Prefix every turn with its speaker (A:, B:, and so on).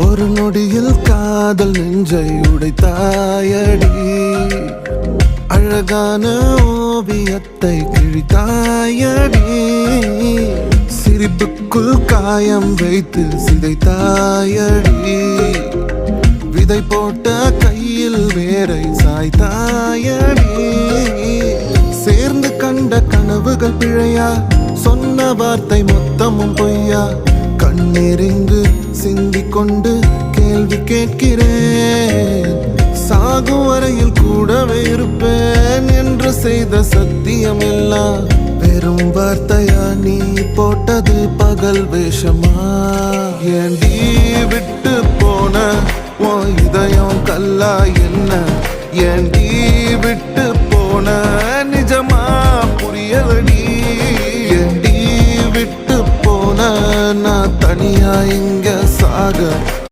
A: ஒரு நொடியில் காதல் நெஞ்சை உடைத்தாயடி, அழகான ஓவியத்தை கிழித்தாயடி, சிரிப்புக்குள் காயம் வைத்து சிதைத்தாயடி, விதை போட்ட கையில் வேரை சாய்த்தாயடி, சேர்ந்து கண்ட கனவுகள் பிழையா, சொன்ன வார்த்தை மொத்தமும் பொய்யா, கண்ணெறிந்து சிந்திக் கொண்டு கேள்வி கேட்கிறேன், சாகும் வரையில் கூடவே இருப்பேன் என்று செய்த சத்தியம் எல்லாம் வெறும் வார்த்தையா, நீ போட்டது பகல் வேஷமா, ஏண்டி விட்டு போன உன் இதயம் கல்லா என்ன, ஏண்டி விட்டு போன நிஜமா புரியலடி, ஏண்டி விட்டு போன நான் தனியா